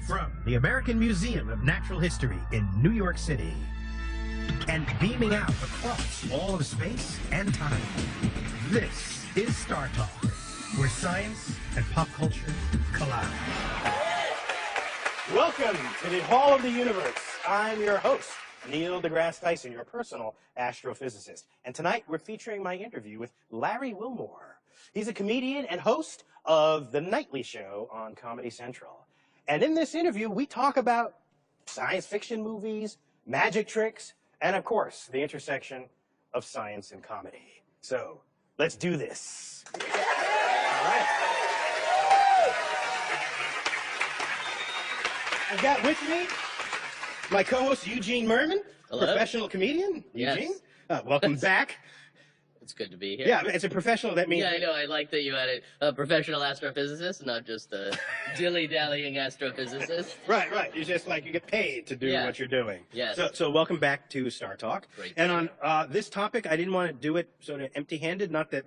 From the American Museum of Natural History in New York City, and beaming out across all of space and time, this is Star Talk, where science and pop culture collide. Welcome to the Hall of the Universe. I'm your host, Neil deGrasse Tyson, your personal astrophysicist. And tonight we're featuring my interview with Larry Wilmore. He's a comedian and host of The Nightly Show on Comedy Central. And in this interview, we talk about science fiction movies, magic tricks, and of course, the intersection of science and comedy. So, let's do this. All right. I've got with me my co-host, Eugene Merman, professional comedian. Yes. Eugene, welcome back. It's good to be here. Yeah, as a professional, that means... Yeah, I know. I like that you added a professional astrophysicist, not just a dilly-dallying astrophysicist. Right. You're just like, you get paid to do what you're doing. Yes. So welcome back to Star Talk. Great. And on this topic, I didn't want to do it sort of empty-handed. Not that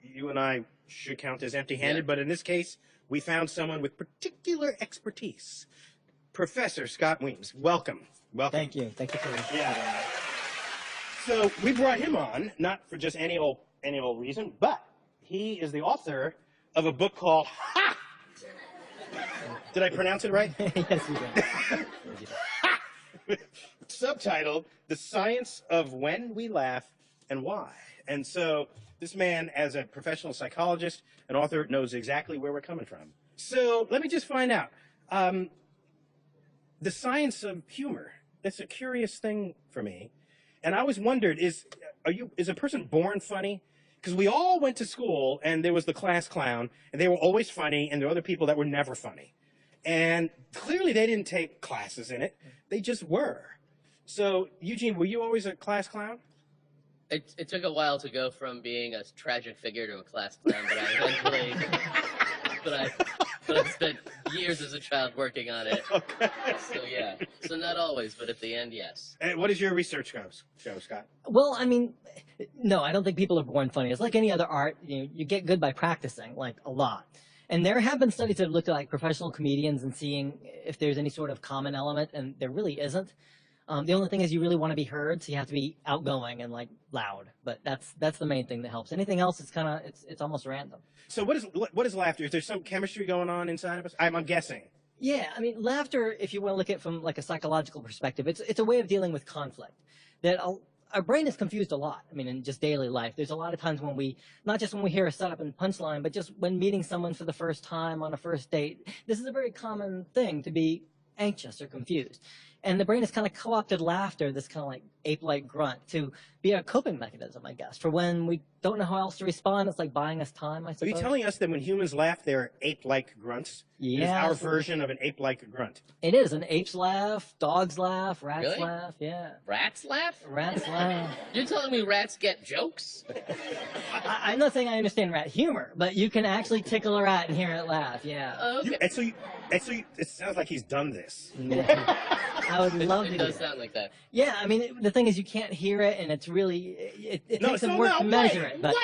you and I should count as empty-handed, but in this case, we found someone with particular expertise. Professor Scott Weems, welcome. Thank you. Thank you for So we brought him on, not for just any old reason, but he is the author of a book called Ha! Did I pronounce it right? Yes, you did. Ha! Subtitled, The Science of When We Laugh and Why. And so this man, as a professional psychologist and author, knows exactly where we're coming from. So let me just find out. The science of humor, that's a curious thing for me. And I always wondered, is a person born funny? Because we all went to school, and there was the class clown, and they were always funny, and there were other people that were never funny. And clearly they didn't take classes in it. They just were. So, Eugene, were you always a class clown? It took a while to go from being a tragic figure to a class clown, but I eventually... but I spent years as a child working on it. Okay. So, yeah. So not always, but at the end, yes. And what does your research show, Scott? Well, I mean, no, I don't think people are born funny. It's like any other art. You get good by practicing, like a lot. And there have been studies that have looked at like professional comedians and seeing if there's any sort of common element, and there really isn't. The only thing is you really want to be heard, so you have to be outgoing and like loud. But that's the main thing that helps. Anything else is kind of it's almost random. So what is laughter? Is there some chemistry going on inside of us? I'm guessing. Yeah, I mean, laughter, if you want to look at it from like a psychological perspective, it's a way of dealing with conflict. That our brain is confused a lot. I mean, in just daily life, there's a lot of times when not just when we hear a setup and punchline, but just when meeting someone for the first time on a first date. This is a very common thing to be anxious or confused. And the brain has kind of co-opted laughter, this kind of like ape-like grunt, to be a coping mechanism, I guess, for when we don't know how else to respond. It's like buying us time, I suppose. Are you telling us that when humans laugh, they're ape-like grunts? Yeah. It's our version of an ape-like grunt. It is. And apes laugh, dogs laugh, rats Really? laugh, yeah. Rats laugh? Rats laugh. You're telling me rats get jokes? I'm not saying I understand rat humor, but you can actually tickle a rat and hear it laugh, yeah. Okay. And so it sounds like he's done this. Yeah. I would love to It do does that. sound like that. Yeah, I mean, the thing is you can't hear it, and it's really, it takes some work to measure it. But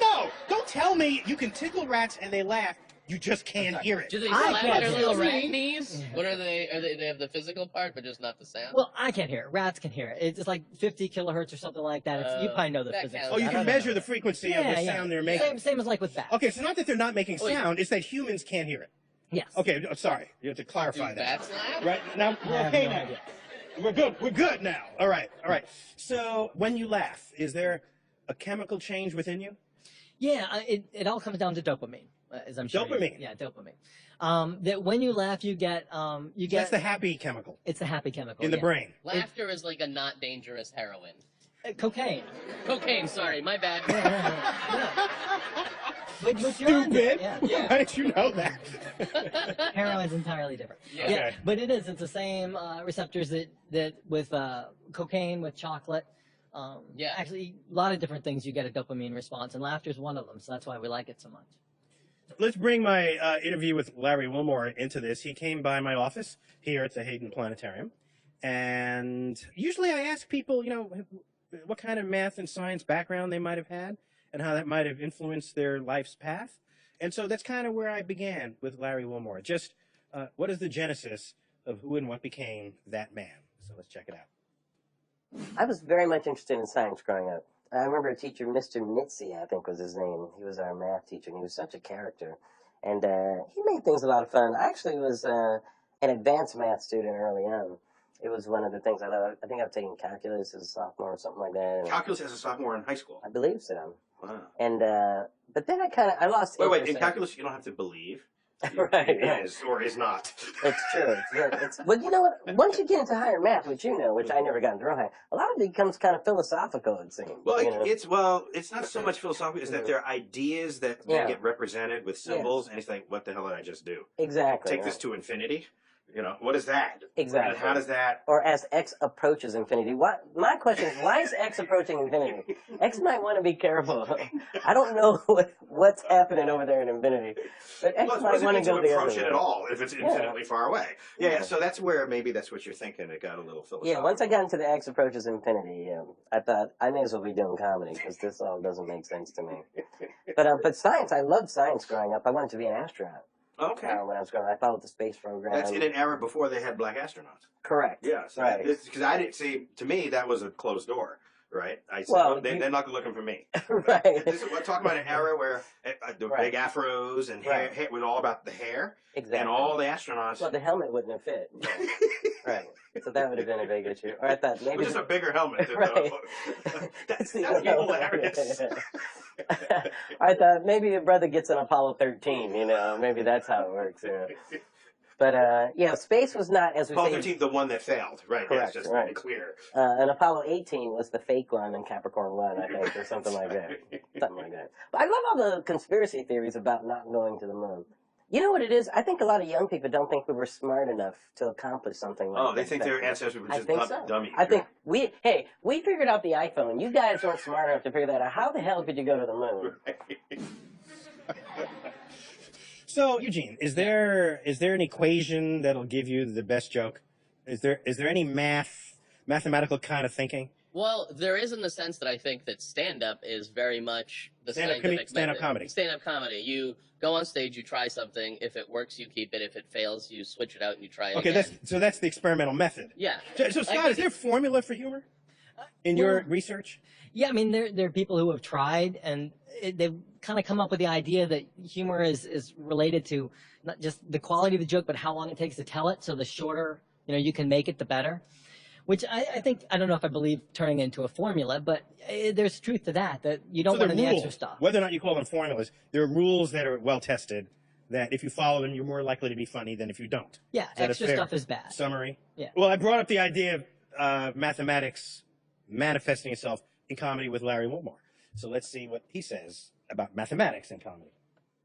No, don't tell me you can tickle rats and they laugh. You just can't hear it. Do they I slap can't their hear little it. rat knees? What are they? They have the physical part, but just not the sound? well, I can't hear it. Rats can hear it. It's like 50 kilohertz or something like that. You probably know the that physics. counts. Oh, you I can don't measure know. the frequency of the sound they're making. Same as like with bats. Okay, so not that they're not making Wait. sound, it's that humans can't hear it. Yes. Okay, I'm sorry. You have to Do clarify that. bats laugh? Right, now, we're I have okay no now. idea. We're good now. All right. So, when you laugh, is there a chemical change within you? Yeah, it all comes down to dopamine, as I'm sure. Dopamine? Yeah, dopamine. That when you laugh, you get. That's the happy chemical It's a happy chemical in the brain. Laughter is like a not dangerous heroin. Cocaine. Cocaine, sorry, my bad. Which you're onto. Stupid. Yeah. How did you know that? Heroin's entirely different. Yeah. Okay. But it's the same receptors that with cocaine, with chocolate. Yeah. Actually, a lot of different things you get a dopamine response, and laughter is one of them. So that's why we like it so much. Let's bring my interview with Larry Wilmore into this. He came by my office here at the Hayden Planetarium, and usually I ask people, what kind of math and science background they might have had and how that might have influenced their life's path. And so that's kind of where I began with Larry Wilmore. Just what is the genesis of who and what became that man? So let's check it out. I was very much interested in science growing up. I remember a teacher, Mr. Mitzi, I think was his name. He was our math teacher, and he was such a character. And he made things a lot of fun. I actually was an advanced math student early on. It was one of the things I loved. I think I've taken calculus as a sophomore or something like that. Calculus as a sophomore in high school? I believe so. Wow. And, but then I lost Wait, in calculus you don't have to believe. Right. It is or is not. It's true. But you know what? Once you get into higher math, which you know, which I never got into real high, a lot of it becomes kind of philosophical, it seems. Well, you know? it's not so much philosophical as that there are ideas that get represented with symbols, and it's like, what the hell did I just do? Exactly. Take this to infinity? You know, what is that? Exactly. And how does that... Or as X approaches infinity. My question is, why is X approaching infinity? X might want to be careful. I don't know what's happening over there in infinity. But X might want to go the other way. It at all if it's infinitely far away. Yeah, so that's where maybe that's what you're thinking. It got a little philosophical. Yeah, once I got into the X approaches infinity, I thought I may as well be doing comedy because this all doesn't make sense to me. But science, I loved science growing up. I wanted to be an astronaut. Okay. When I was growing up, I followed the space program. That's in an era before they had black astronauts. Correct. Yeah. So right. Because I didn't see, to me, that was a closed door, right? I said, well, they're not looking for me. Right. We're talking about an era where the big afros and hair was all about the hair. Exactly. And all the astronauts. Well, the helmet wouldn't have fit. Right. So that would have been a big issue. Or I thought maybe just a bigger helmet. Right. That's hilarious. I thought maybe your brother gets an Apollo 13. You know, maybe that's how it works. Yeah. But space was not, as we Apollo say. 13, the one that failed, right? Correct. Yeah, just right. clear. And Apollo 18 was the fake one, and Capricorn 1, I think, or something like that. Something like that. But I love all the conspiracy theories about not going to the moon. You know what it is? I think a lot of young people don't think we were smart enough to accomplish something like that. Oh, they think their ancestors were just dummies. I think we figured out the iPhone. You guys weren't smart enough to figure that out. How the hell could you go to the moon? So, Eugene, is there an equation that'll give you the best joke? Is there any mathematical kind of thinking? Well, there is in the sense that I think that stand-up is very much the scientific stand-up comedy. Stand-up comedy. You go on stage, you try something. If it works, you keep it. If it fails, you switch it out and you try it again. That's the experimental method. Yeah. So Scott, is there a formula for humor in your research? Yeah, I mean, there are people who have tried, and they've kind of come up with the idea that humor is related to not just the quality of the joke, but how long it takes to tell it. So the shorter, you can make it, the better. Which I think, I don't know if I believe turning into a formula, but there's truth to that you don't want any extra stuff. Whether or not you call them formulas, there are rules that are well tested that if you follow them, you're more likely to be funny than if you don't. Yeah, extra stuff is bad. Summary? Yeah. Well, I brought up the idea of mathematics manifesting itself in comedy with Larry Wilmore. So let's see what he says about mathematics in comedy.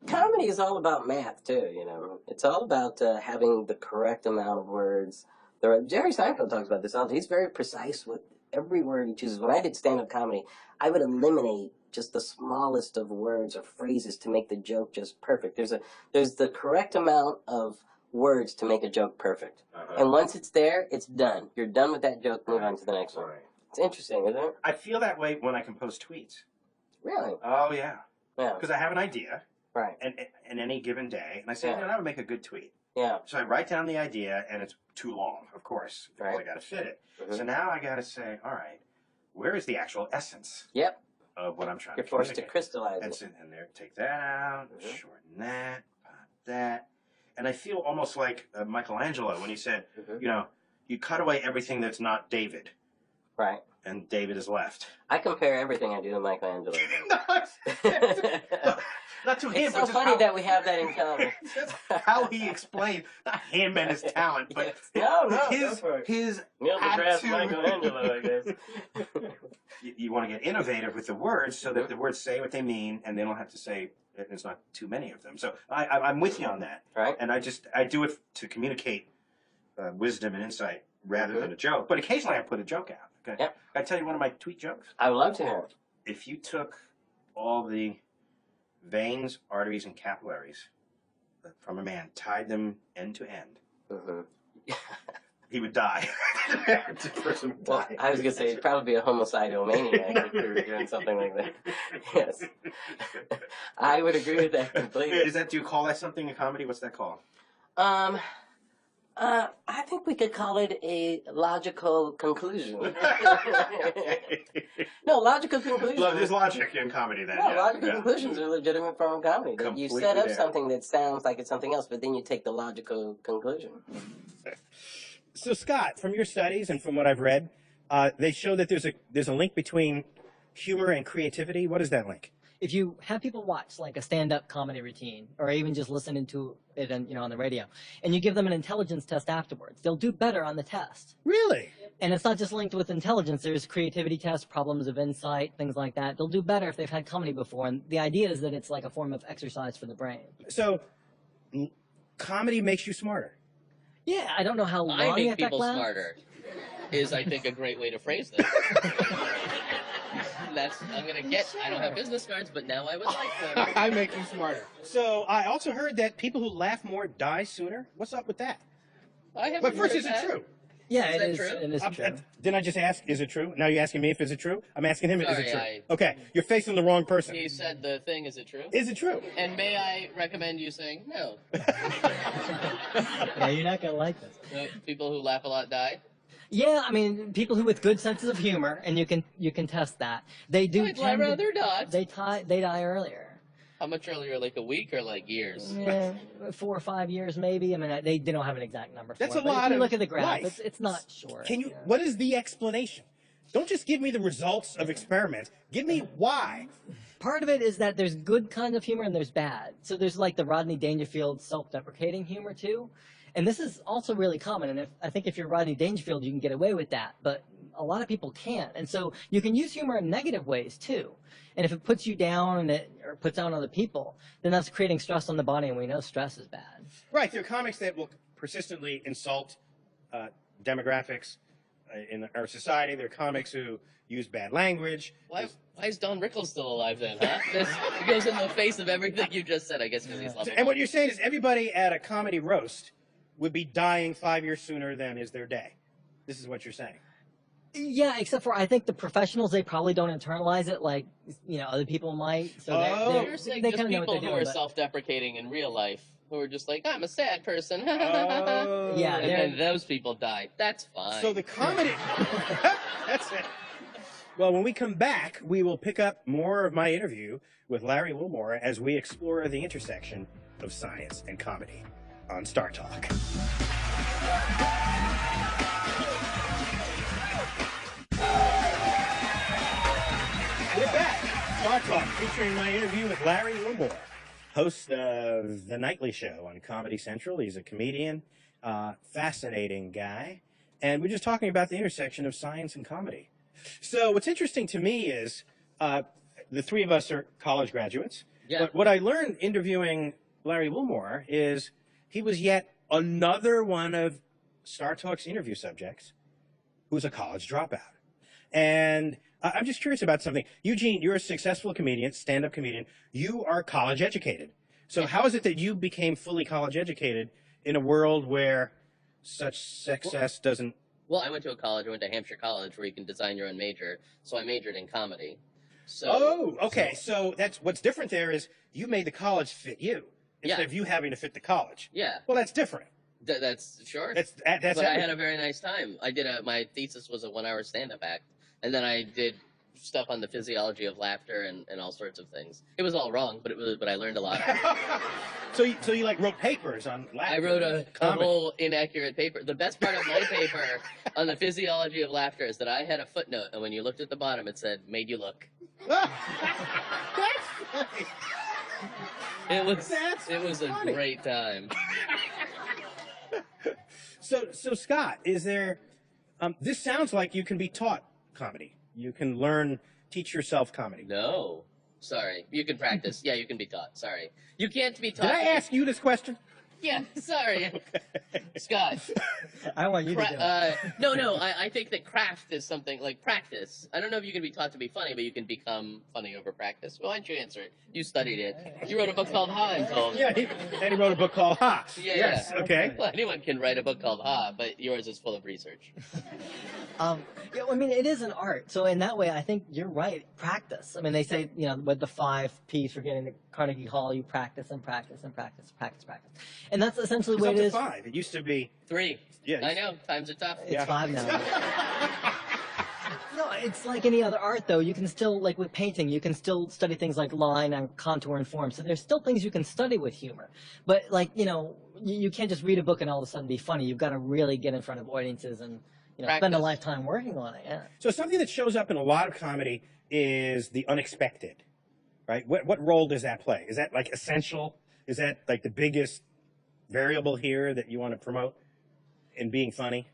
Comedy is all about math, too, It's all about having the correct amount of words. Jerry Seinfeld talks about this all. He's very precise with every word he chooses. When I did stand-up comedy, I would eliminate just the smallest of words or phrases to make the joke just perfect. There's the correct amount of words to make a joke perfect. And once it's there, it's done. You're done with that joke, move on to the next one. It's interesting, isn't it? I feel that way when I compose tweets. Really? Oh, yeah. Yeah. Because I have an idea. Right. And any given day, and I say, I would make a good tweet. Yeah. So I write down the idea, and it's too long, of course. Right. I got to fit it. So now I got to say, all right, where is the actual essence of what I'm trying to communicate? You're forced to crystallize it. And there, take that out, shorten that, pop that. And I feel almost like Michelangelo when he said, you cut away everything that's not David. Right. And David is left. I compare everything I do to Michelangelo. Not to him, it's so funny that we have that in common. How he explained, not him and his talent, but his Neil deGrasse attitude. Michelangelo, I guess. You want to get innovative with the words so that the words say what they mean, and they don't have to say there's not too many of them. So I'm with you on that. Right. And I do it to communicate wisdom and insight rather than a joke. But occasionally I put a joke out. Okay. Yep. Can I tell you one of my tweet jokes? I would love to hear it. If you took all the veins, arteries, and capillaries from a man, tied them end to end, he would die. The person would die. I was going to say, he'd probably be a homicidal maniac if we were doing something like that. Yes. I would agree with that completely. Do you call that something in comedy? What's that called? I think we could call it a logical conclusion. No, logical conclusion. There's logic in comedy then. No, Yeah. logical conclusions are a legitimate form of comedy. That you Completely set up there. something that sounds like it's something else, but then you take the logical conclusion. So, Scott, from your studies and from what I've read, they show that there's a link between humor and creativity. What is that link? If you have people watch like a stand-up comedy routine, or even just listening to it, on the radio, and you give them an intelligence test afterwards, they'll do better on the test. Really? And it's not just linked with intelligence. There's creativity tests, problems of insight, things like that. They'll do better if they've had comedy before. And the idea is that it's like a form of exercise for the brain. So, comedy makes you smarter. Yeah, I don't know how long I the make effect people lasts. smarter is, I think, a great way to phrase this. I'm going to get, I don't have business cards, but now I would like them. I make you smarter. So, I also heard that people who laugh more die sooner. What's up with that? I haven't But first, heard is it that. true? Yeah, Is that it is. true? It is true. Didn't I just ask, is it true? Now you're asking me if is it true? I'm asking him, is it Sorry, true? Okay, you're facing the wrong person. He said the thing, is it true? Is it true? And may I recommend you saying no? Yeah, you're not gonna like this. People who laugh a lot die? Yeah, I mean, people who with good senses of humor, and you can test that. They do. I'd tend to- rather not. They die earlier. How much earlier, like a week or like years? Yeah, 4 or 5 years maybe. I mean, they don't have an exact number for That's it. a but lot if you of look at the graph, life. it's not short. Can you? yeah. What is the explanation? Don't just give me the results of experiments. Give me why. Part of it is that there's good kinds of humor and there's bad. So there's like the Rodney Dangerfield self-deprecating humor too. And this is also really common. And I think if you're Rodney Dangerfield, you can get away with that. But a lot of people can't. And so you can use humor in negative ways too. And if it puts you down or puts down other people, then that's creating stress on the body. And we know stress is bad. Right, there are comics that will persistently insult demographics in our society. There are comics who use bad language. Why is Don Rickles still alive then, huh? This goes in the face of everything you just said, I guess, because he's lovable. And what you're saying is everybody at a comedy roast would be dying 5 years sooner than is their day. This is what you're saying. Yeah, except for I think the professionals, they probably don't internalize it like, other people might. So You're saying they just kind of know what people they're who doing. are but- self-deprecating in real life, who are just like, I'm a sad person. Oh. Yeah, And then those people die. That's fine. So the comedy. That's it. Well, when we come back, we will pick up more of my interview with Larry Wilmore as we explore the intersection of science and comedy on Star Talk. We're back. Star Talk, featuring my interview with Larry Wilmore, host of The Nightly Show on Comedy Central. He's a comedian, fascinating guy. And we're just talking about the intersection of science and comedy. So what's interesting to me is the three of us are college graduates. Yeah. But what I learned interviewing Larry Wilmore is he was yet another one of Star Talk's interview subjects who's a college dropout. And I'm just curious about something. Eugene, you're a successful comedian, stand-up comedian. You are college educated. So how is it that you became fully college educated in a world where such success doesn't... Well, I went to Hampshire College, where you can design your own major, so I majored in comedy. So, Oh, okay. So that's what's different there is you made the college fit you instead Yeah. of you having to fit the college. Yeah, Well, that's different. that's sure. That's but I everything. had a very nice time. My thesis was a 1-hour stand-up act, and then I did stuff on the physiology of laughter and all sorts of things. It was all wrong, but I learned a lot. So you like wrote papers on laughter. I wrote a comedy. whole inaccurate paper. The best part of my paper on the physiology of laughter is that I had a footnote, and when you looked at the bottom, it said, "Made you look." That's funny. It was That's it was funny. a great time. So Scott, is there? This sounds like you can be taught comedy. You can teach yourself comedy. No, sorry. You can practice. Yeah, you can be taught. Sorry, you can't be taught. Did I ask you this question? Yeah, sorry. Scott, I want you to do it. No, I think that craft is something like practice. I don't know if you can be taught to be funny, but you can become funny over practice. Well, why don't you answer it? You studied it. You wrote a book called Ha, I'm told. Yeah, and he wrote a book called Ha. Yeah, Yes, yeah. okay. Well, anyone can write a book called Ha, but yours is full of research. Yeah, I mean, it is an art. So in that way, I think you're right. Practice. I mean, they say, you know, with the 5 P's for getting to Carnegie Hall, you practice and practice and practice, practice, practice. And that's essentially It's what up it to is. 5. It used to be 3. Yeah. I know, times are tough. It's Yeah. 5 now. No, it's like any other art, though. You can still, like with painting, you can still study things like line and contour and form. So there's still things you can study with humor. But, like, you know, you can't just read a book and all of a sudden be funny. You've got to really get in front of audiences and, you know, spend a Practice. lifetime working on it. Yeah. So something that shows up in a lot of comedy is the unexpected, right? What role does that play? Is that like essential? Is that like the biggest variable here that you want to promote in being funny?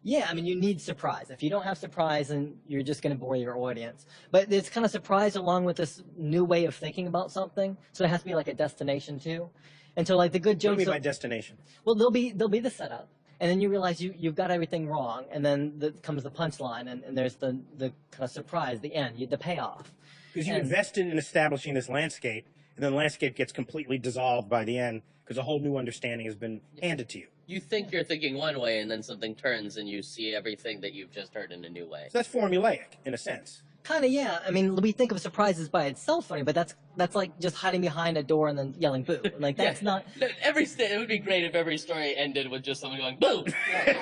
Yeah, I mean, you need surprise. If you don't have surprise, then you're just going to bore your audience. But it's kind of surprise along with this new way of thinking about something. So it has to be like a destination too. And so like the good What do you jokes. mean by destination? Well, there'll be the setup, and then you realize you've got everything wrong, and then comes the punchline, and there's the kind of surprise, the end, the payoff. Because you And- invested in establishing this landscape, and then the landscape gets completely dissolved by the end because a whole new understanding has been handed to you. You think you're thinking one way, and then something turns, and you see everything that you've just heard in a new way. So that's formulaic in a sense. Kind of, yeah. I mean, we think of surprises by itself funny, but that's like just hiding behind a door and then yelling boo. Like that's not. It would be great if every story ended with just someone going boo.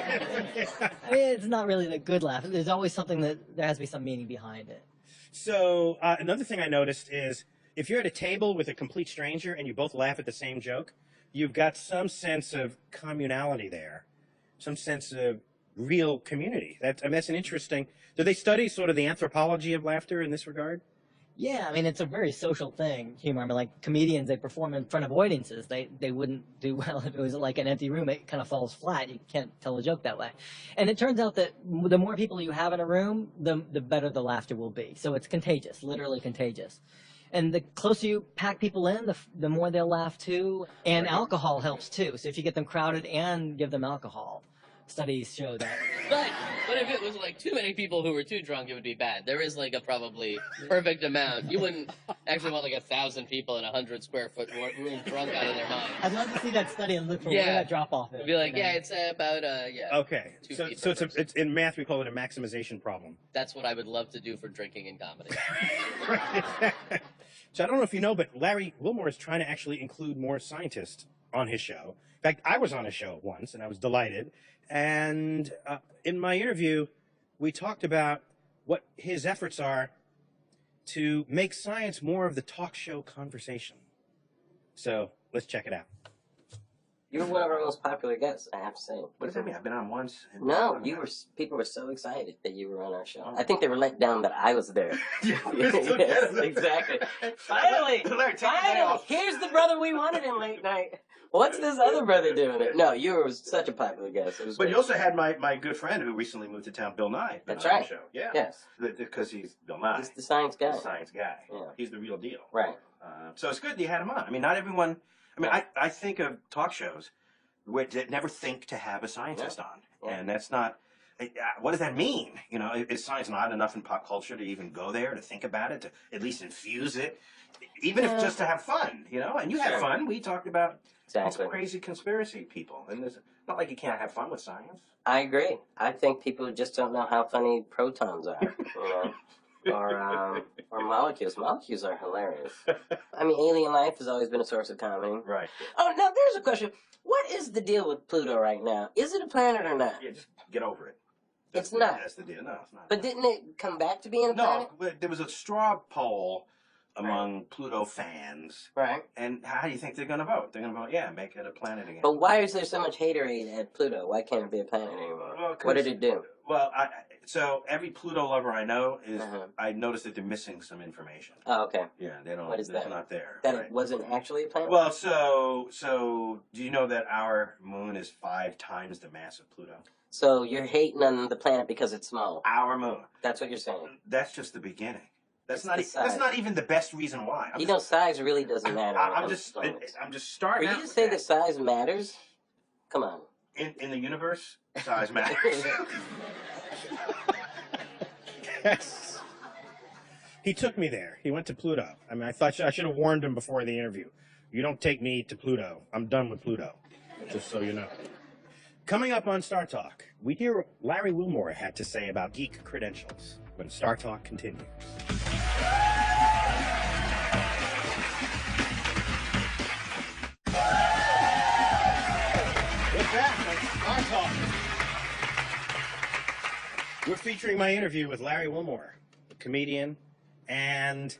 I mean, it's not really the good laugh. There's always something that there has to be some meaning behind it. So another thing I noticed is if you're at a table with a complete stranger and you both laugh at the same joke, you've got some sense of communality there, some sense of real community. That's an interesting. Do they study sort of the anthropology of laughter in this regard? Yeah, I mean, it's a very social thing, humor. I mean, like comedians, they perform in front of audiences. They wouldn't do well if it was like an empty room. It kind of falls flat. You can't tell a joke that way. And it turns out that the more people you have in a room, the better the laughter will be. So it's contagious, literally contagious. And the closer you pack people in, the more they'll laugh too. And alcohol helps too. So if you get them crowded and give them alcohol, studies show that. But if it was like too many people who were too drunk, it would be bad. There is like a probably perfect amount. You wouldn't actually want like 1,000 people in a 100 square foot room drunk out of their mind. I'd love to see that study and look for Yeah. where that drop off is. It'd be like, you know? yeah, it's about Okay, 2 so people it's versus- in math we call it a maximization problem. That's what I would love to do for drinking and comedy. So I don't know if you know, but Larry Wilmore is trying to actually include more scientists on his show. In fact, I was on a show once, and I was delighted. And in my interview, we talked about what his efforts are to make science more of the talk show conversation. So let's check it out. You're one of our most popular guests, I have to say. What does that mean? I've been on once. No, people were so excited that you were on our show. I think they were let down that I was there. Yes, exactly. Finally, here's the brother we wanted in late night. What's this other brother doing it? No, you were such a popular guest. It was But great. you also had my good friend who recently moved to town, Bill Nye. That's on the right. Show. Yeah. Yes. Because he's Bill Nye. He's the science guy. The science guy. Yeah. He's the real deal. Right. So it's good that you had him on. I mean, not everyone. I mean, I think of talk shows that never think to have a scientist on, Yeah. and that's not. What does that mean? You know, is science not enough in pop culture to even go there to think about it, to at least infuse it, even if just to have fun? You know, and you had Sure. fun. We talked about all Exactly. some crazy conspiracy people, and it's not like you can't have fun with science. I agree. I think people just don't know how funny protons are, you know, or molecules. Molecules are hilarious. I mean, alien life has always been a source of comedy. Right. Oh, now there's a question. What is the deal with Pluto right now? Is it a planet or not? Yeah, just get over it. It's not. That's the deal. No, it's not. But didn't it come back to being a planet? No, but there was a straw poll among Pluto fans. Right. And how do you think they're going to vote? They're going to vote, yeah, make it a planet again. But why is there so much haterade at Pluto? Why can't it be a planet anymore? Well, 'cause- What did it do? Well, so every Pluto lover I know is, Uh-huh. I noticed that they're missing some information. Oh, okay. Yeah, they don't. What is it's that? not there. That right? it wasn't actually a planet? Well, so do you know that our moon is 5 times the mass of Pluto? So you're hating on the planet because it's small. Our moon. That's what you're saying. That's just the beginning. That's It's not. the That's size. not even the best reason why. You know, size really doesn't matter. when it I'm comes just. to planets. I'm just For starting you out to with say that. that size matters? Come on. In the universe, size matters. Yes. He took me there. He went to Pluto. I mean, I thought I should have warned him before the interview. You don't take me to Pluto. I'm done with Pluto. Just so you know. Coming up on Star Talk, we hear what Larry Wilmore had to say about geek credentials when Star Talk continues. We're back on Star Talk. We're featuring my interview with Larry Wilmore, a comedian, and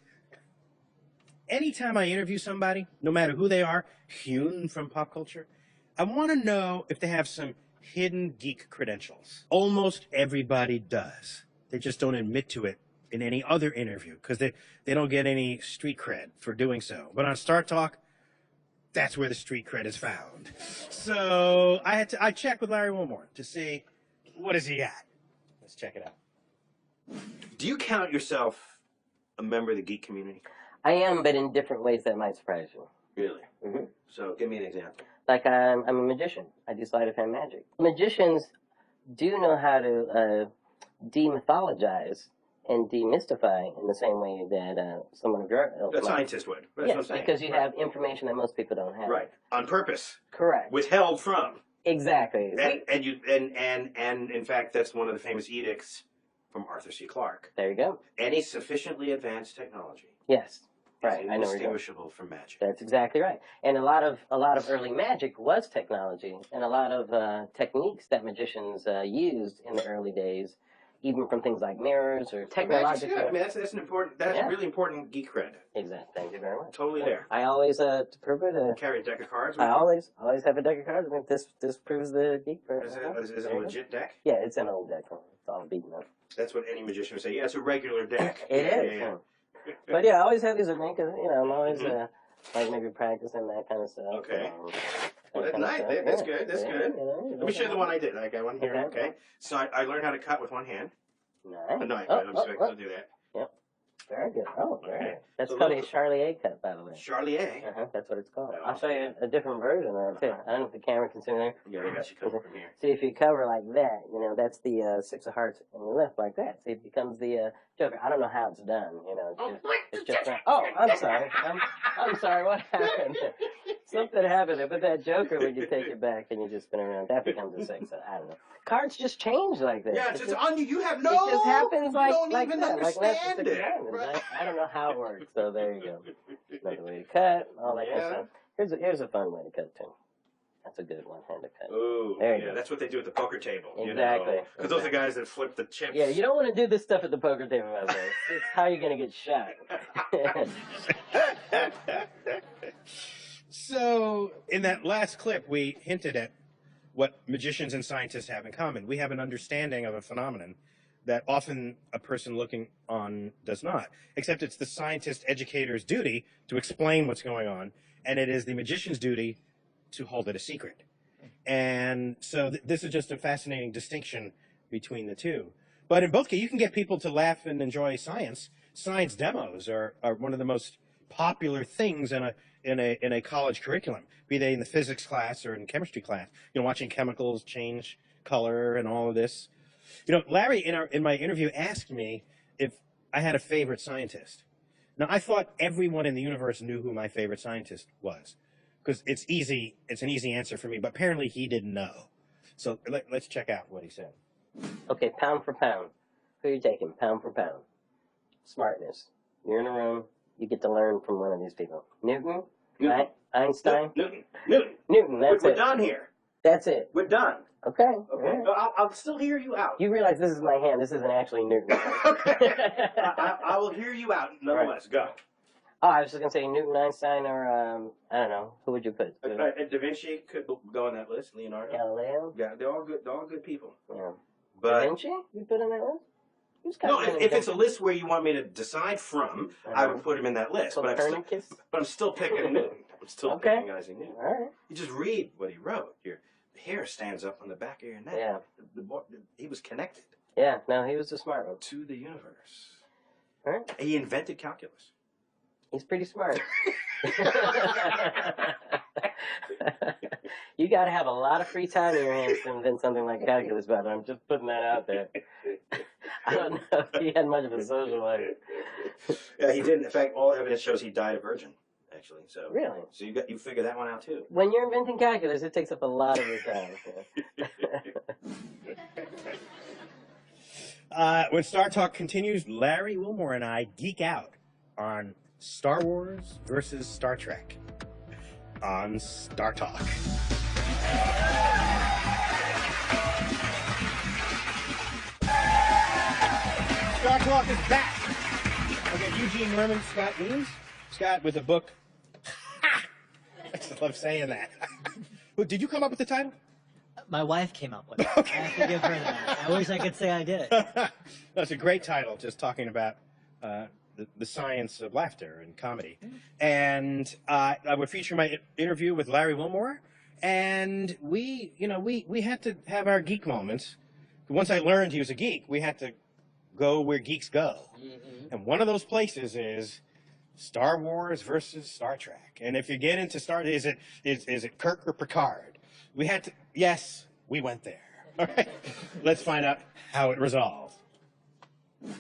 anytime I interview somebody, no matter who they are, hewn from pop culture, I want to know if they have some hidden geek credentials. Almost everybody does. They just don't admit to it in any other interview because they don't get any street cred for doing so. But on Star Talk, that's where the street cred is found. So I checked with Larry Wilmore to see what has he got. Let's check it out. Do you count yourself a member of the geek community? I am, but in different ways that might surprise you. Really? Mm-hmm. So give me an example. Like I'm a magician. I do sleight of hand magic. Magicians do know how to demythologize and demystify in the same way that someone of your ilk A might. scientist would. That's Yes, what I'm saying. because you have information that most people don't have. Right. On purpose. Correct. Withheld from. Exactly. And in fact, that's one of the famous edicts from Arthur C. Clarke. There you go. Any sufficiently advanced technology Yes. is Right. I know where you're going. indistinguishable from magic. That's exactly right. And a lot of early magic was technology, and a lot of techniques that magicians used in the early days, even from things like mirrors or Magic's technological. good. I mean, that's a really important geek cred. Exactly. Thank you very much. Totally there. I always to prove it. Carry a deck of cards. I always have a deck of cards. I mean, this proves the geek cred. Is it a legit deck? Yeah, it's an old deck. It's all beaten up. That's what any magician would say. Yeah, it's a regular deck. It Yeah, is. yeah, yeah. But yeah, I always have these with me because I'm always like maybe practicing that kind of stuff. Okay. Well, that that's kind of nice. stuff. That's Yeah, good. That's yeah, good. you know, Let me show you the one I did. I got one here. Okay. Okay. So I learned how to cut with one hand. Nice. No, I'm expected to do that. Very good. Oh, very Okay. good. That's So called a look- Charlier cut, by the way. Charlier. That's what it's called. Oh, I'll show you a different version of it too. I don't know if the camera can see there. Yeah, I got you covered from here. See, if you cover like that, that's the six of hearts, and you lift like that. See, it becomes the Joker. I don't know how it's done. It's just oh, I'm sorry. I'm sorry. What happened? Something happened there. But that Joker, when you take it back and you just spin around, that becomes a six. I don't know. Cards just change like that. Yeah, it's just on you. You have no. It just happens like you don't like even that. Like that's understand just it. happens. Right. I don't know how it works. So there you go. Another way to cut, all that kind Yeah. of stuff. Here's a fun way to cut too. That's a good one-handed cut. Ooh, There you yeah, go. that's what they do at the poker table. Exactly. Because those are the guys that flip the chips. Yeah, you don't want to do this stuff at the poker table, by the way. It's how you're gonna get shot. So, in that last clip, we hinted at what magicians and scientists have in common. We have an understanding of a phenomenon that often a person looking on does not. Except it's the scientist educator's duty to explain what's going on, and it is the magician's duty to hold it a secret. And so this is just a fascinating distinction between the two. But in both cases, you can get people to laugh and enjoy science. Science demos are one of the most popular things in a college curriculum, be they in the physics class or in chemistry class. Watching chemicals change color and all of this. Larry in my interview asked me if I had a favorite scientist. Now I thought everyone in the universe knew who my favorite scientist was, because it's an easy answer for me. But apparently he didn't know. So let's check out what he said. Okay, pound for pound. Who are you taking? Pound for pound. Smartness. You're in a room. You get to learn from one of these people. Newton. Right? Einstein. Newton. That's We're it. done here. That's it. We're done. Okay. Okay. Right. I'll still hear you out. You realize this is my hand. This isn't actually Newton. Okay. I will hear you out nonetheless. Go. Oh, I was just gonna say Newton, Einstein, or I don't know. Who would you put? Da Vinci could go on that list. Leonardo. Galileo. Yeah, they're all good. They're all good people. Yeah. But Da Vinci? You put on that list? Who's got no, Da if it's Vinci? a list where you want me to decide from, I would put him in that list. But Copernicus? I'm still picking Newton. I'm still Okay. picking guys he knew. All right. You just read what he wrote. Your hair stands up on the back of your neck. Yeah. He was connected Yeah. No, he was a smart one. to the universe. All right. He invented calculus. He's pretty smart. You got to have a lot of free time in your hands to invent something like calculus, but I'm just putting that out there. I don't know if he had much of a social life. Yeah, he didn't. In fact, all evidence shows he died a virgin, actually. So Really? So you figure that one out too. When you're inventing calculus, it takes up a lot of your time. When Star Talk continues, Larry Wilmore and I geek out on Star Wars versus Star Trek on Star Talk. Star Talk is back. Okay, Eugene Merman, Scott Weems. Scott with a book. I just love saying that. Well, did you come up with the title? My wife came up with it. Okay. I have to give her that. I wish I could say I did. That's a great title, just talking about the science of laughter and comedy. And I would feature my interview with Larry Wilmore, and we had to have our geek moments. Once I learned he was a geek, we had to go where geeks go. Mm-hmm. And one of those places is Star Wars versus Star Trek. And if you get into is it Kirk or Picard? We had to, yes, we went there. All right, let's find out how it resolved.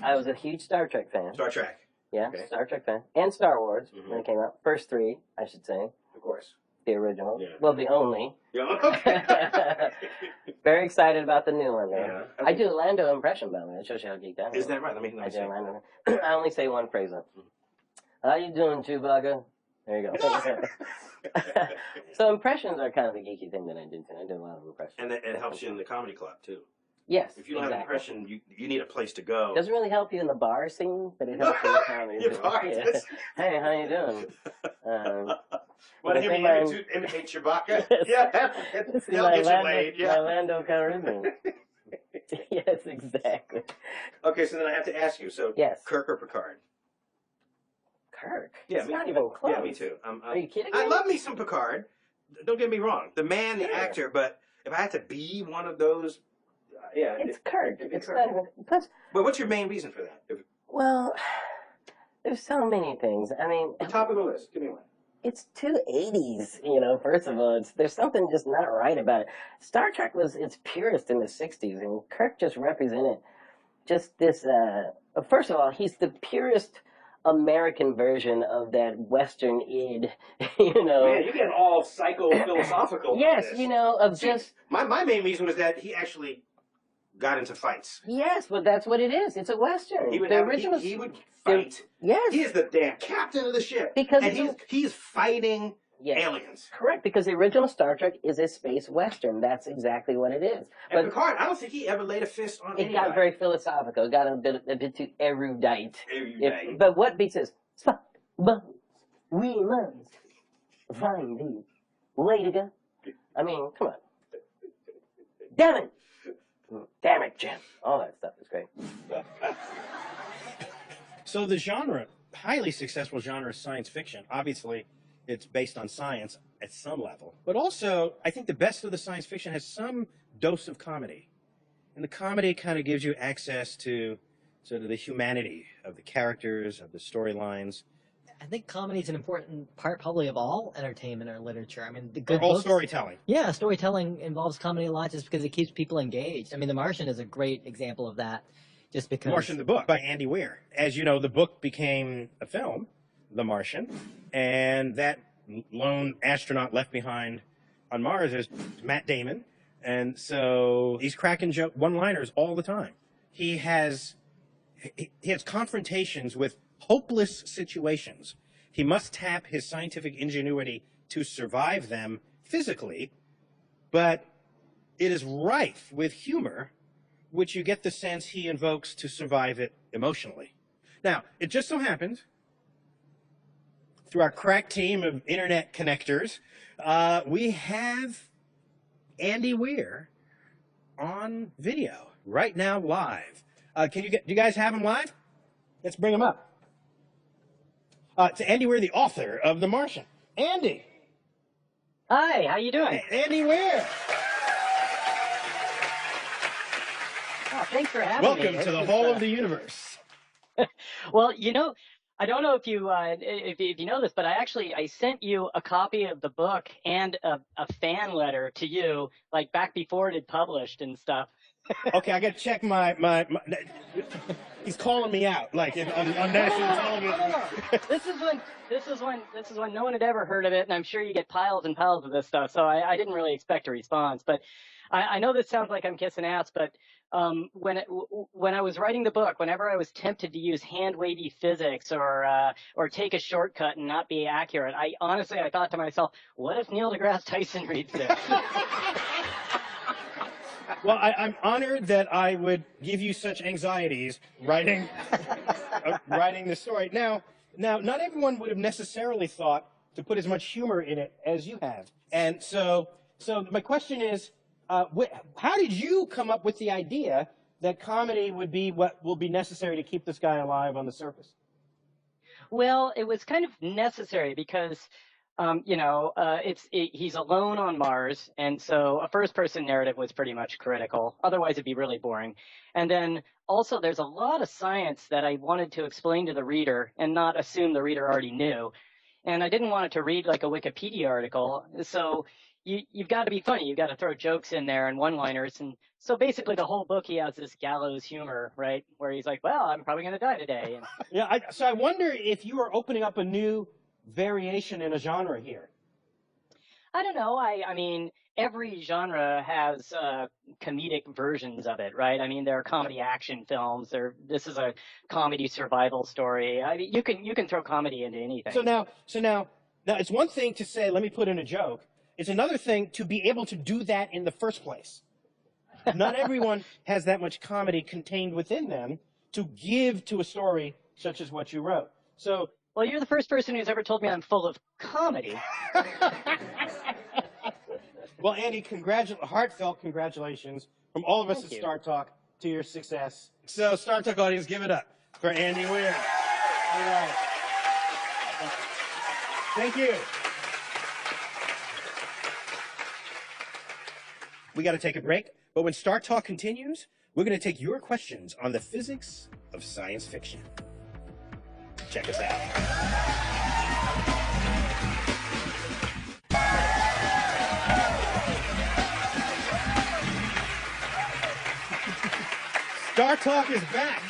I was a huge Star Trek fan. Star Trek. Yeah, Okay. Star Trek fan. And Star Wars, when it came out. First three, I should say. Of course. The original. Yeah. Well, the only. Yeah, okay. Very excited about the new one, though. Yeah. I do a Lando impression, by the way. It shows you how geeked I am. Is that right? Let me I do see. a Lando. I only say one phrase, though. How you doing, Chewbacca? There you go. So impressions are kind of a geeky thing that I do, too. I do a lot of impressions. And it helps you in the comedy club, too. Yes, If you don't have an impression, you need a place to go. Doesn't really help you in the bar scene, but it helps you in the comedy. Your too. bar Yeah. does. Hey, how you doing? Want to hear me imitate Chewbacca? Yeah, This is they'll my get you laid. my Yeah. Lando Calrissian. Yes, exactly. Okay, so then I have to ask you. So, Yes. Kirk or Picard? Kirk? Yeah, It's me- not even close. Yeah, me too. Are you kidding I me? love me some Picard. Don't get me wrong. The man, the Sure. actor, but if I had to be one of those, yeah. It's Kirk. it'd be It's Kirk. not even... Plus, But what's your main reason for that? well, there's so many things. I mean, The top of the list. Give me one. it's too 80s, first of all. There's something just not right about it. Star Trek was its purest in the 60s, and Kirk just represented just this, first of all, he's the purest American version of that Western id, Man, you get all psycho-philosophical. Yes, on this. of See, just... My main reason was that he actually got into fights. Yes, but that's what it is. It's a Western. He would, the have, original... he would fight. Yes. He is the damn captain of the ship. Because and he's fighting Yes. aliens. Correct, because the original Star Trek is a space Western. That's exactly what it is. And But Picard, I don't think he ever laid a fist on it anybody. got very philosophical. It got a bit too erudite. Erudite. But what beats this? But we must find the way to go. I mean, come on. Damn it! Damn it, Jim. All that stuff is great. So the genre, highly successful genre, is science fiction. Obviously, it's based on science at some level. But also, I think the best of the science fiction has some dose of comedy. And the comedy kind of gives you access to sort of the humanity of the characters, of the storylines. I think comedy is an important part, probably, of all entertainment or literature. I mean, the good All books, storytelling. Yeah, storytelling involves comedy a lot just because it keeps people engaged. I mean, The Martian is a great example of that, just because. Martian, the book by Andy Weir. As you know, the book became a film, The Martian, and that lone astronaut left behind on Mars is Matt Damon, and so he's cracking one-liners all the time. He has confrontations with hopeless situations. He must tap his scientific ingenuity to survive them physically, but it is rife with humor, which you get the sense he invokes to survive it emotionally. Now, it just so happens, through our crack team of internet connectors, we have Andy Weir on video right now, live. Do you guys have him live? Let's bring him up. It's Andy Weir, the author of The Martian. Andy. Hi, how you doing? Andy Weir. Oh, thanks for having me. Welcome to the whole of the universe. Well, I don't know if you know this, but I sent you a copy of the book and a fan letter to you, like back before it had published and stuff. Okay, I got to check my he's calling me out, like on national television. This is when no one had ever heard of it, and I'm sure you get piles and piles of this stuff. So I didn't really expect a response, but I know this sounds like I'm kissing ass, but when I was writing the book, whenever I was tempted to use hand wavy physics or take a shortcut and not be accurate, I thought to myself, what if Neil deGrasse Tyson reads this? Well, I'm honored that I would give you such anxieties writing this story. Now, not everyone would have necessarily thought to put as much humor in it as you have. And so my question is, how did you come up with the idea that comedy would be what will be necessary to keep this guy alive on the surface? Well, it was kind of necessary because, he's alone on Mars, and so a first-person narrative was pretty much critical. Otherwise, it'd be really boring. And then also, there's a lot of science that I wanted to explain to the reader and not assume the reader already knew. And I didn't want it to read like a Wikipedia article, so you've got to be funny. You've got to throw jokes in there and one-liners. And so basically the whole book, he has this gallows humor, right, where he's like, well, I'm probably going to die today. And yeah, so I wonder if you are opening up a new variation in a genre here. I don't know. I mean, every genre has comedic versions of it, right? I mean, there are comedy action films. This is a comedy survival story. I mean, you can throw comedy into anything. So now it's one thing to say, let me put in a joke. It's another thing to be able to do that in the first place. Not everyone has that much comedy contained within them to give to a story such as what you wrote. So, well, you're the first person who's ever told me I'm full of comedy. Well, Andy, heartfelt congratulations from all of us Thank at you. Star Talk to your success. So, Star Talk audience, give it up for Andy Weir. All right. Thank you. We got to take a break, but when Star Talk continues, we're going to take your questions on the physics of science fiction. Check us out. Star Talk is back.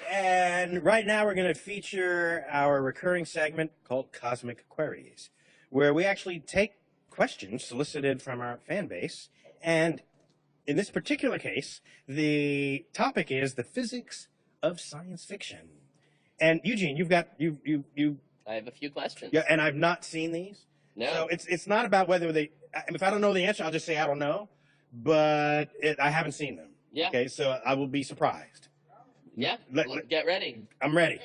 And right now we're going to feature our recurring segment called Cosmic Queries, where we actually take questions solicited from our fan base. And in this particular case, the topic is the physics of science fiction. And Eugene, I have a few questions. Yeah, and I've not seen these. No. So it's not about whether if I don't know the answer, I'll just say I don't know. But I haven't seen them. Yeah. Okay, so I will be surprised. Yeah. Get ready. I'm ready.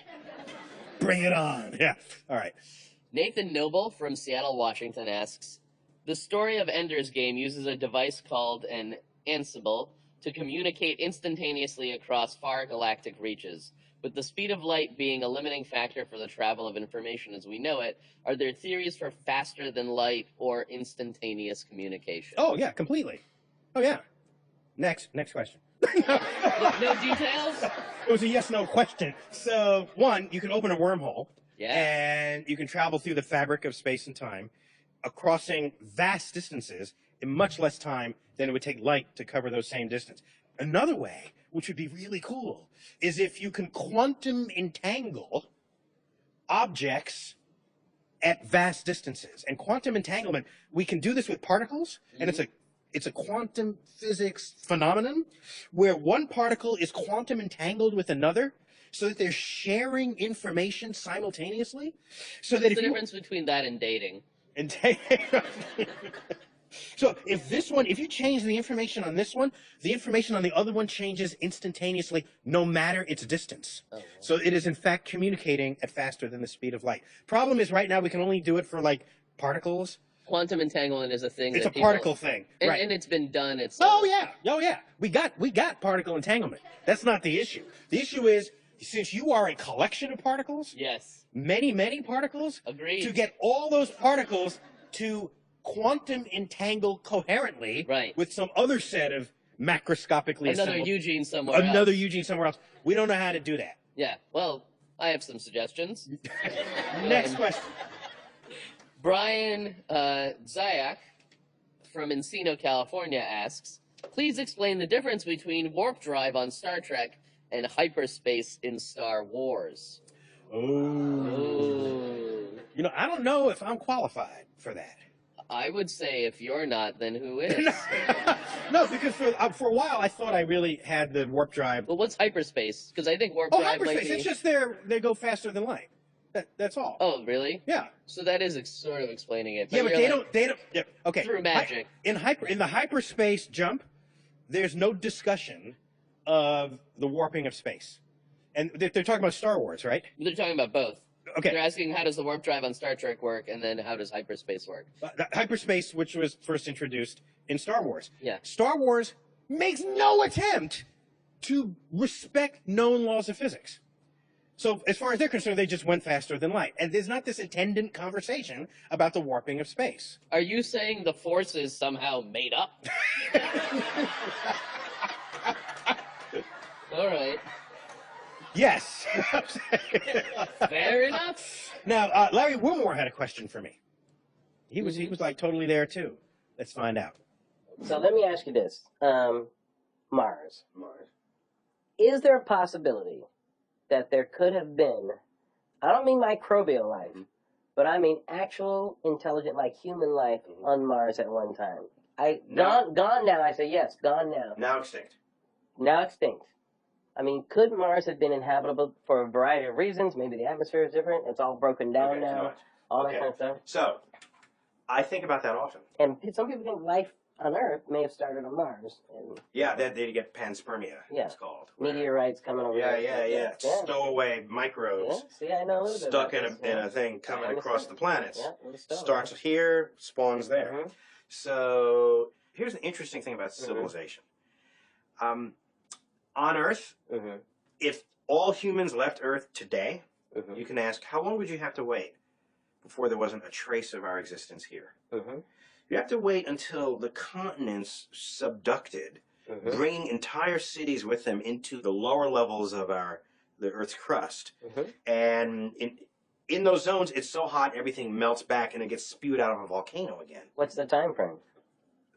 Bring it on. Yeah. All right. Nathan Noble from Seattle, Washington asks, the story of Ender's Game uses a device called an Ansible to communicate instantaneously across far galactic reaches. With the speed of light being a limiting factor for the travel of information as we know it, are there theories for faster than light or instantaneous communication? Oh, yeah, completely. Oh, yeah. Next question. No details? It was a yes-no question. So, one, you can open a wormhole. Yeah. And you can travel through the fabric of space and time, crossing vast distances in much less time than it would take light to cover those same distance. Another way, which would be really cool, is if you can quantum entangle objects at vast distances. And quantum entanglement, we can do this with particles, and it's a quantum physics phenomenon where one particle is quantum entangled with another so that they're sharing information simultaneously. So that What's the difference between that and dating? So if you change the information on this one, the information on the other one changes instantaneously, no matter its distance. Oh, wow. So it is in fact communicating at faster than the speed of light. Problem is right now we can only do it for like particles. Quantum entanglement is a thing. It's a particle thing, right? And it's been done. Oh yeah. We got particle entanglement. That's not the issue. The issue is since you are a collection of particles. Yes. Many particles. Agreed. To get all those particles to quantum entangle coherently with some other set of macroscopically Another assembled. Eugene somewhere else. Another Eugene somewhere else. We don't know how to do that. Yeah. Well, I have some suggestions. Next question. Brian Zayak from Encino, California asks, please explain the difference between warp drive on Star Trek and hyperspace in Star Wars. Ooh. You know, I don't know if I'm qualified for that. I would say if you're not, then who is? No, because for a while I thought I really had the warp drive. Well, what's hyperspace? Because I think warp drive hyperspace. might be... It's just they go faster than light. That's all. Oh, really? Yeah. So that is sort of explaining it. Yeah, but they don't. Yeah, okay. Through magic. In the hyperspace jump, there's no discussion of the warping of space, and they're talking about Star Wars, right? They're talking about both. Okay. They're asking how does the warp drive on Star Trek work, and then how does hyperspace work? Hyperspace, which was first introduced in Star Wars. Yeah. Star Wars makes no attempt to respect known laws of physics. So as far as they're concerned, they just went faster than light. And there's not this attendant conversation about the warping of space. Are you saying the Force is somehow made up? All right. Yes. Fair enough. Now, Larry Wilmore had a question for me. He was like totally there too. Let's find out. So let me ask you this. Mars. Is there a possibility that there could have been, I don't mean microbial life, but I mean actual intelligent, like human life on Mars at one time? Gone now, I say yes, gone now. Now extinct. Now extinct. I mean, could Mars have been inhabitable for a variety of reasons? Maybe the atmosphere is different. It's all broken down now. All that kind of stuff. So, I think about that often. And some people think life on Earth may have started on Mars. And Yeah, they get panspermia, Yeah. it's called. meteorites coming over there. Yeah. Stowaway Yeah, microbes see, I know a little bit stuck about in this, a thing coming across the planets. Yeah, little stuff. Starts here, spawns there. Mhm. So, here's the interesting thing about civilization. On Earth, Mhm. if all humans left Earth today, Mhm. you can ask, how long would you have to wait before there wasn't a trace of our existence here? Mhm. You have to wait until the continents subducted, Mhm. bringing entire cities with them into the lower levels of the Earth's crust. Mhm. And in those zones, it's so hot, everything melts back and it gets spewed out of a volcano again. What's the time frame?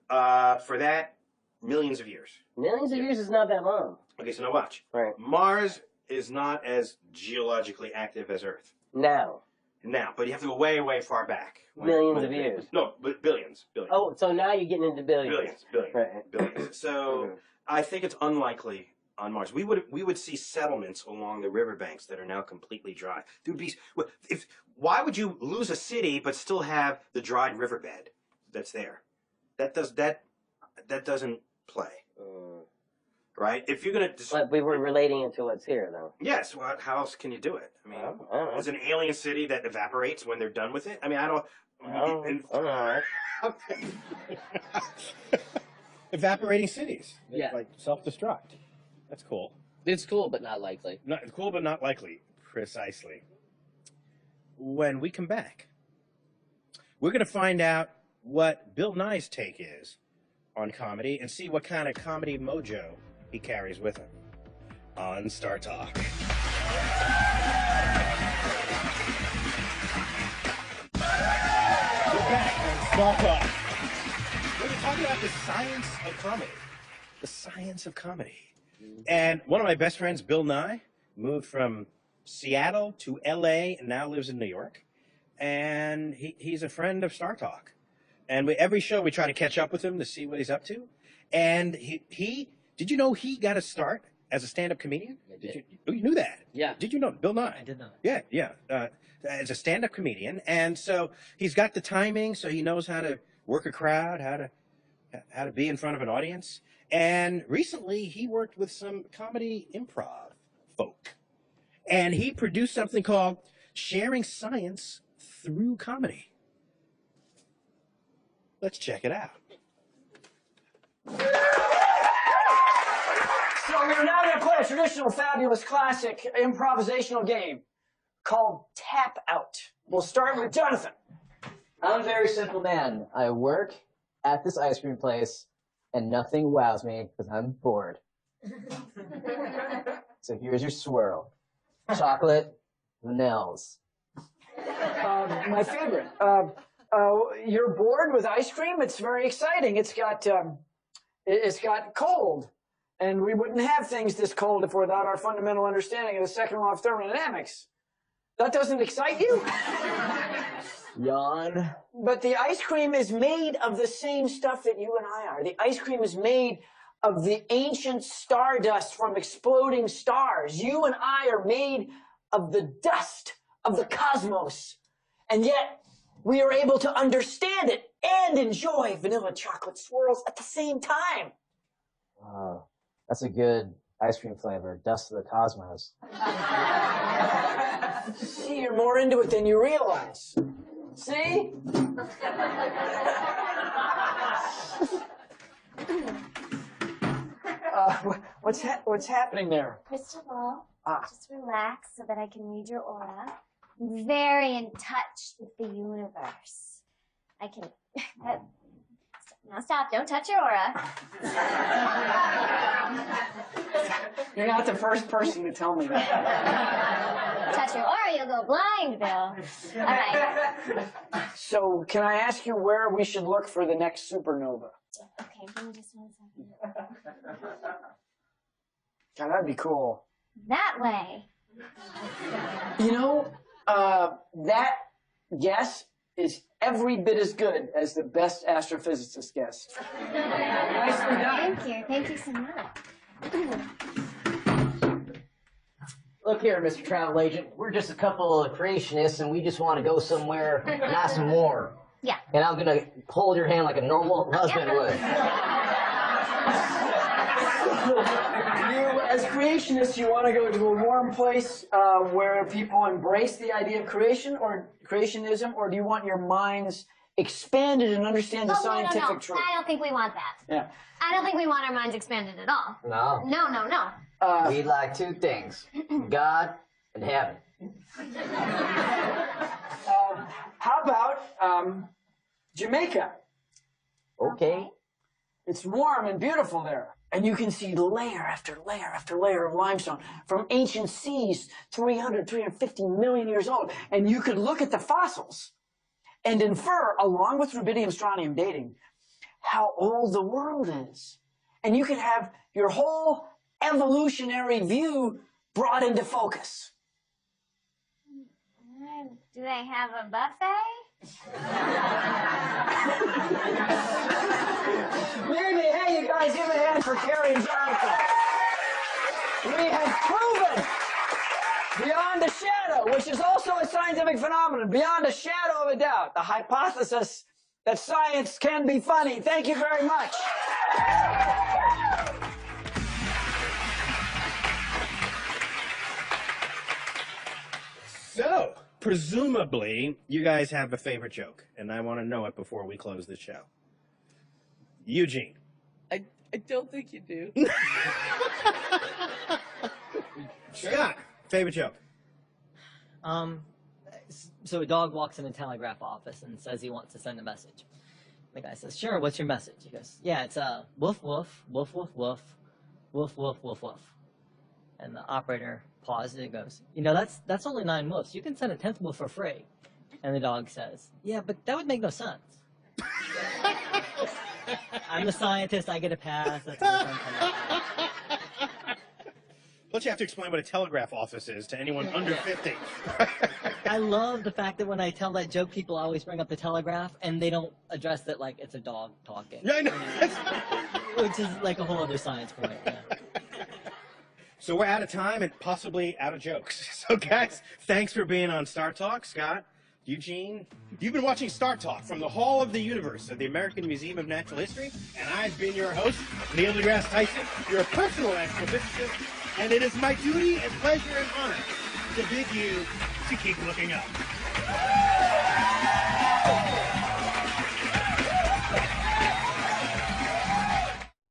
For that, millions of years. Millions of years is not that long. Okay, so now watch. Right. Mars is not as geologically active as Earth Now. now, but you have to go way, way far back. Millions of years. No, but billions. Oh, so now you're getting into billions. Billions. Right. So Mhm. I think it's unlikely on Mars. We would see settlements along the riverbanks that are now completely dry. There'd be why would you lose a city but still have the dried riverbed that's there? That doesn't play. Right? If you're gonna But we were relating it to what's here, though. yes, well, how else can you do it? I mean, I don't know. there's an alien city that evaporates when they're done with it. I mean, I don't. Evaporating cities. Yeah. Like self-destruct. That's cool. It's cool, but not likely. Not cool, but not likely. Precisely. When we come back, we're going to find out what Bill Nye's take is on comedy and see what kind of comedy mojo he carries with him on Star Talk. We're back on Star Talk. We're going to talk about the science of comedy. The science of comedy. And one of my best friends, Bill Nye, moved from Seattle to LA and now lives in New York. And he's a friend of Star Talk. And every show we try to catch up with him to see what he's up to. And did you know he got a start as a stand-up comedian? You knew that? Yeah. Did you know Bill Nye? I did not. Yeah. As a stand-up comedian. And so he's got the timing, so he knows how to work a crowd, how to be in front of an audience. And recently, he worked with some comedy improv folk. And he produced something called Sharing Science Through Comedy. Let's check it out. So we're now going to play a traditional, fabulous, classic improvisational game called Tap Out. We'll start with Jonathan. I'm a very simple man. I work at this ice cream place, and nothing wows me because I'm bored. So here's your swirl. Chocolate, Vanilles. My favorite. You're bored with ice cream? It's very exciting. It's got cold. And we wouldn't have things this cold if without our fundamental understanding of the second law of thermodynamics. That doesn't excite you? Yawn. But the ice cream is made of the same stuff that you and I are. The ice cream is made of the ancient stardust from exploding stars. You and I are made of the dust of the cosmos. And yet, we are able to understand it and enjoy vanilla chocolate swirls at the same time. Wow, that's a good ice cream flavor. Dust of the cosmos. See, you're more into it than you realize. See? What's happening there? First of all, just relax so that I can read your aura. I'm very in touch with the universe. I can... Now stop, don't touch your aura. You're not the first person to tell me that. Touch your aura, you'll go blind, Bill. All right. So, can I ask you where we should look for the next supernova? Okay, give me just 1 second. God, that'd be cool. That way. You know, that guess is every bit as good as the best astrophysicist guess. Nicely done. Thank you. Thank you so much. Look here, Mr. Travel Agent. We're just a couple of creationists, and we just want to go somewhere nice and warm. Yeah. And I'm going to hold your hand like a normal husband would. You, as creationists, you want to go to a warm place where people embrace the idea of creation or creationism, or do you want your minds expanded and understand the scientific truth? I don't think we want that. Yeah. I don't think we want our minds expanded at all. No. No. We like two things, God and heaven. How about Jamaica? Okay. It's warm and beautiful there. And you can see layer after layer after layer of limestone from ancient seas, 350 million years old. And you could look at the fossils and infer, along with rubidium strontium dating, how old the world is. And you could have your whole evolutionary view brought into focus. Do they have a buffet? Maybe, hey, you guys, give a hand for Carrie and Jonathan. We have proven beyond a shadow, which is also a scientific phenomenon, beyond a shadow of a doubt, the hypothesis that science can be funny. Thank you very much. So, presumably, you guys have a favorite joke, and I want to know it before we close the show. Eugene. I don't think you do. Scott, favorite joke. So a dog walks in a telegraph office and says he wants to send a message. The guy says, "Sure, what's your message?" He goes, "Yeah, it's woof woof, woof woof woof, woof woof woof woof." And the operator pauses and goes, "You know, that's only 9 woofs. You can send a 10th woof for free." And the dog says, "Yeah, but that would make no sense." I'm the scientist. I get a pass. That's what I'm Plus, you have to explain what a telegraph office is to anyone under 50. I love the fact that when I tell that joke, people always bring up the telegraph, and they don't address that like it's a dog talking. Yeah, I know. Which is like a whole other science point. Yeah. So we're out of time and possibly out of jokes. So, guys, thanks for being on Star Talk. Scott, Eugene, you've been watching Star Talk from the Hall of the Universe of the American Museum of Natural History, and I've been your host, Neil deGrasse Tyson, your personal astrophysicist, and it is my duty and pleasure and honor to bid you to keep looking up.